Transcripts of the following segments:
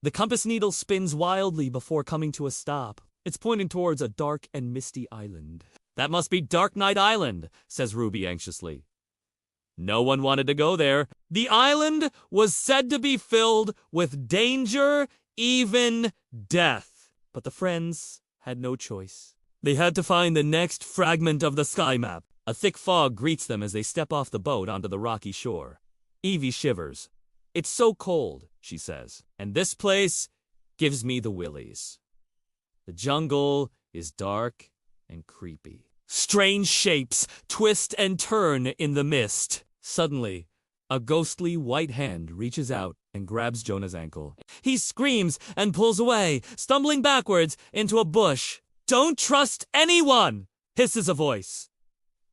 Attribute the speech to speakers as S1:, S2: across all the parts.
S1: The compass needle spins wildly before coming to a stop. It's pointing towards a dark and misty island. "That must be Dark Knight Island," says Ruby anxiously. No one wanted to go there. The island was said to be filled with danger, even death. But the friends had no choice. They had to find the next fragment of the sky map. A thick fog greets them as they step off the boat onto the rocky shore. Evie shivers. "It's so cold," she says, "and this place gives me the willies." The jungle is dark and creepy. Strange shapes twist and turn in the mist. Suddenly, a ghostly white hand reaches out and grabs Jonah's ankle. He screams and pulls away, stumbling backwards into a bush. "Don't trust anyone," hisses a voice.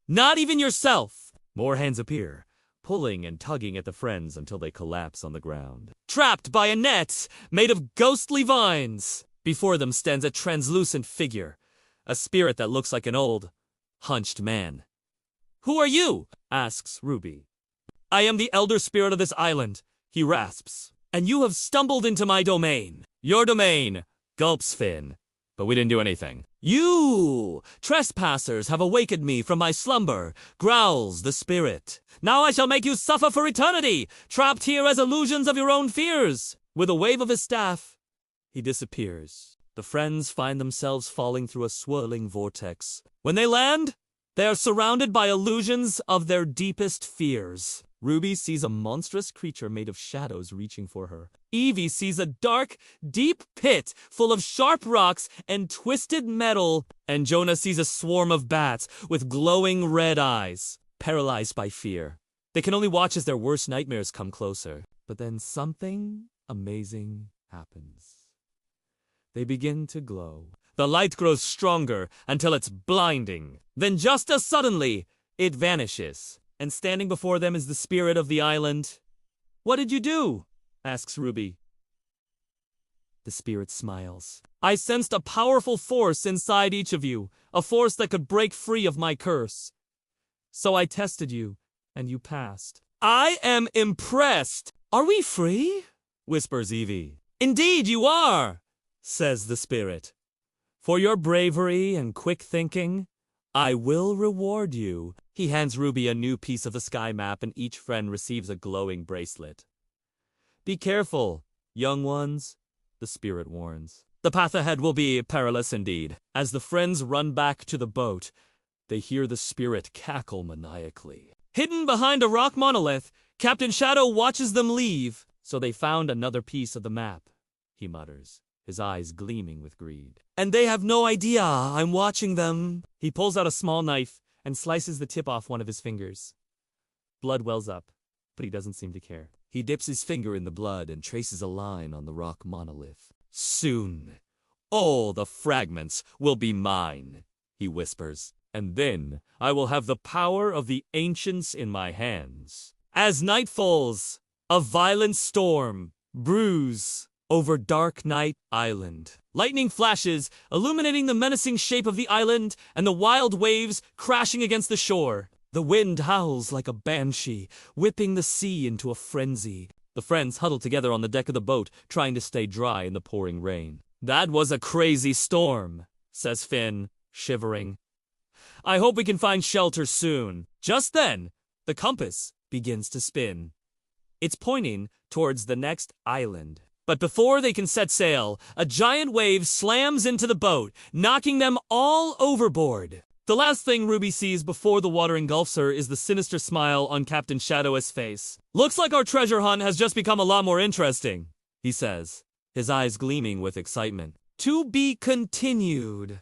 S1: "Not even yourself." More hands appear, pulling and tugging at the friends until they collapse on the ground. Trapped by a net made of ghostly vines. Before them stands a translucent figure, a spirit that looks like an old, hunched man. "Who are you?" asks Ruby. "I am the elder spirit of this island," he rasps. "And you have stumbled into my domain." "Your domain," gulps Finn. "But we didn't do anything." "You trespassers have awakened me from my slumber," growls the spirit. "Now I shall make you suffer for eternity, trapped here as illusions of your own fears." With a wave of his staff, he disappears. The friends find themselves falling through a swirling vortex. When they land, they are surrounded by illusions of their deepest fears. Ruby sees a monstrous creature made of shadows reaching for her. Evie sees a dark, deep pit full of sharp rocks and twisted metal. And Jonah sees a swarm of bats with glowing red eyes. Paralyzed by fear, they can only watch as their worst nightmares come closer. But then something amazing happens. They begin to glow. The light grows stronger until it's blinding. Then just as suddenly, it vanishes. And standing before them is the spirit of the island. "What did you do?" asks Ruby. The spirit smiles. "I sensed a powerful force inside each of you, a force that could break free of my curse. So I tested you, and you passed." "I am impressed." "Are we free?" whispers Evie. "Indeed you are," says the spirit. "For your bravery and quick thinking, I will reward you." He hands Ruby a new piece of the sky map, and each friend receives a glowing bracelet. "Be careful, young ones," the spirit warns. "The path ahead will be perilous indeed." As the friends run back to the boat, they hear the spirit cackle maniacally. Hidden behind a rock monolith, Captain Shadow watches them leave. "So they found another piece of the map," he mutters, his eyes gleaming with greed. "And they have no idea I'm watching them." He pulls out a small knife and slices the tip off one of his fingers. Blood wells up, but he doesn't seem to care. He dips his finger in the blood and traces a line on the rock monolith. "Soon, all the fragments will be mine," he whispers. "And then I will have the power of the ancients in my hands." As night falls, a violent storm brews over Dark Knight Island. Lightning flashes, illuminating the menacing shape of the island and the wild waves crashing against the shore. The wind howls like a banshee, whipping the sea into a frenzy. The friends huddle together on the deck of the boat, trying to stay dry in the pouring rain. "That was a crazy storm," says Finn, shivering. "I hope we can find shelter soon." Just then, the compass begins to spin. It's pointing towards the next island. But before they can set sail, a giant wave slams into the boat, knocking them all overboard. The last thing Ruby sees before the water engulfs her is the sinister smile on Captain Shadow's face. "Looks like our treasure hunt has just become a lot more interesting," he says, his eyes gleaming with excitement. "To be continued."